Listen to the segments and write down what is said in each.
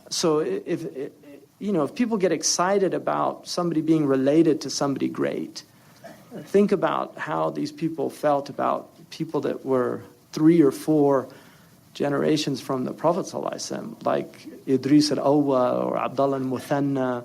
So if people get excited about somebody being related to somebody great, think about how these people felt about people that were 3 or 4 generations from the Prophet ﷺ, like Idris al-Awwal or Abdullah al-Muthanna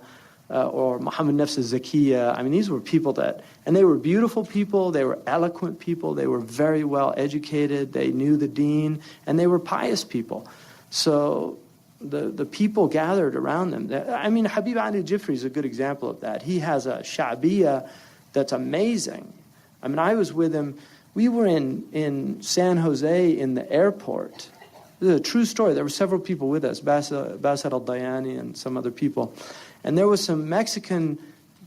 or Muhammad Nafs al-Zakiyya. I mean, these were people and they were beautiful people, they were eloquent people, they were very well educated, they knew the deen, and they were pious people. So the people gathered around them. I mean, Habib Ali Jifri is a good example of that. He has a sha'biyya that's amazing. I mean, I was with him. We were in San Jose in the airport. This is a true story. There were several people with us, Basir al-Dayani and some other people. And there was some Mexican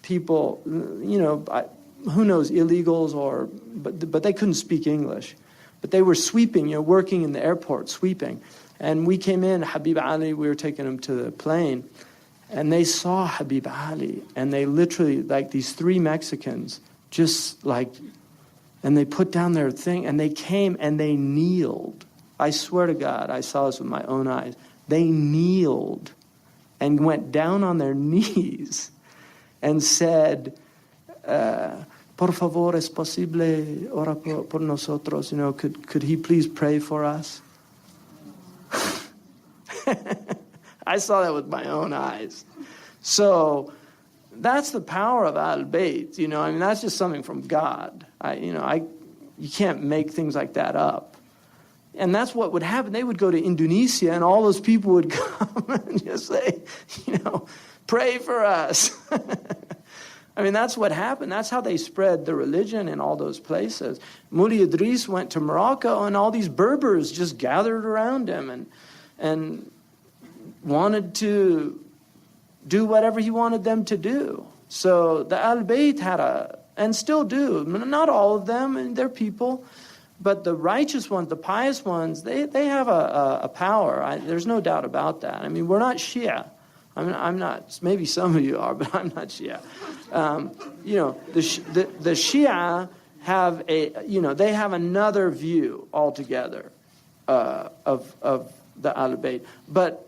people, who knows, illegals, but they couldn't speak English. But they were sweeping, working in the airport, sweeping. And we came in, Habib Ali, we were taking him to the plane, and they saw Habib Ali, and they literally, like these 3 Mexicans, and they put down their thing, and they came and they kneeled. I swear to God, I saw this with my own eyes. They kneeled and went down on their knees and said, por favor, es posible ora por nosotros, could he please pray for us? I saw that with my own eyes. So that's the power of Al-Bayt, I mean, that's just something from God. You can't make things like that up. And that's what would happen. They would go to Indonesia and all those people would come and just say, pray for us. I mean, that's what happened. That's how they spread the religion in all those places. Muli Idris went to Morocco and all these Berbers just gathered around him and wanted to do whatever he wanted them to do. So the Al-Bayt had and still do, not all of them, and they're people, but the righteous ones, the pious ones, they have a power. There's no doubt about that. I mean, we're not Shia. I mean, I'm not, maybe some of you are, but I'm not Shia. The Shia have they have another view altogether of the Al-Bayt. But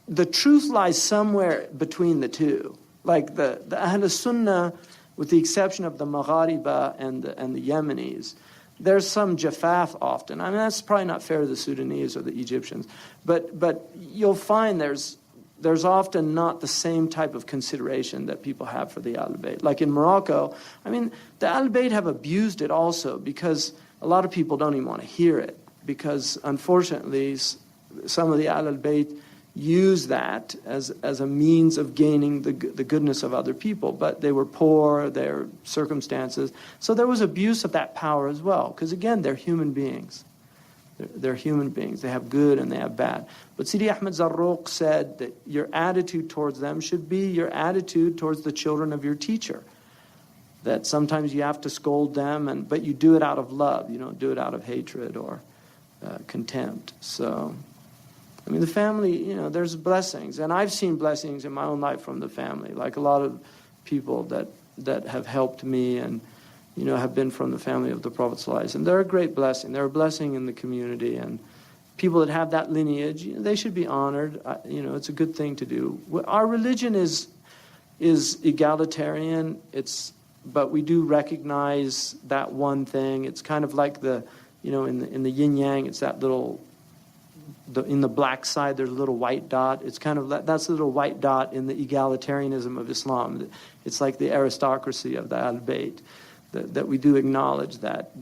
the truth lies somewhere between the two. Like the Ahl Sunnah, with the exception of the Maghariba and the Yemenis, there's some jafaf often. I mean, that's probably not fair to the Sudanese or the Egyptians. But you'll find there's often not the same type of consideration that people have for the Al-Bayt. Like in Morocco, I mean, the Al-Bayt have abused it also because a lot of people don't even want to hear it. Because unfortunately, some of the Al-Bayt use that as a means of gaining the goodness of other people. But they were poor, their circumstances. So there was abuse of that power as well. Because again, they're human beings. They're human beings. They have good and they have bad. But Sidi Ahmed Zarruq said that your attitude towards them should be your attitude towards the children of your teacher. That sometimes you have to scold them, but you do it out of love. You don't do it out of hatred or contempt. So, I mean, the family, there's blessings. And I've seen blessings in my own life from the family. Like a lot of people that have helped me and, have been from the family of the Prophet ﷺ. And they're a great blessing. They're a blessing in the community. And people that have that lineage, they should be honored. It's a good thing to do. Our religion is egalitarian. But we do recognize that one thing. It's kind of like in the yin-yang, it's that little... in the black side, there's a little white dot. It's kind of that's a little white dot in the egalitarianism of Islam. It's like the aristocracy of the Al-Bayt, that we do acknowledge that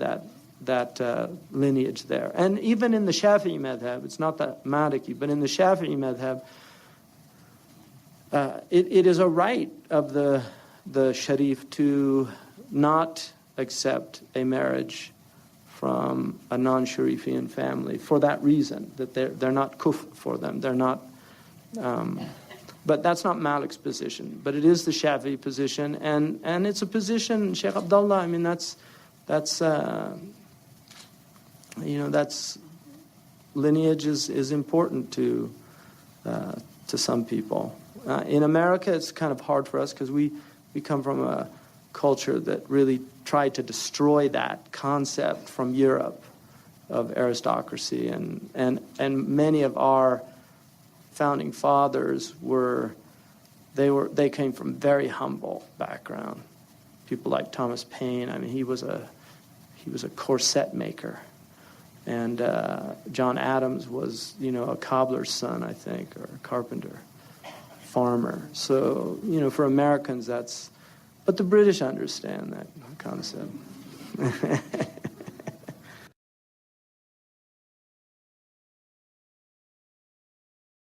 lineage there. And even in the Shafi'i madhab, it's not the Maliki, but in the Shafi'i madhab, it is a right of the Sharif to not accept a marriage from a non-Sharifian family for that reason, that they're not kufr for them. They're not, but that's not Malik's position. But it is the Shafi'i position, and it's a position, Sheikh Abdullah. I mean, that's lineage is important to some people. In America, it's kind of hard for us because we come from a culture that really tried to destroy that concept from Europe of aristocracy, and many of our founding fathers they came from very humble background. People like Thomas Paine, I mean, he was a corset maker. And John Adams was, a cobbler's son, I think, or a carpenter, farmer. So, for Americans, but the British understand that concept.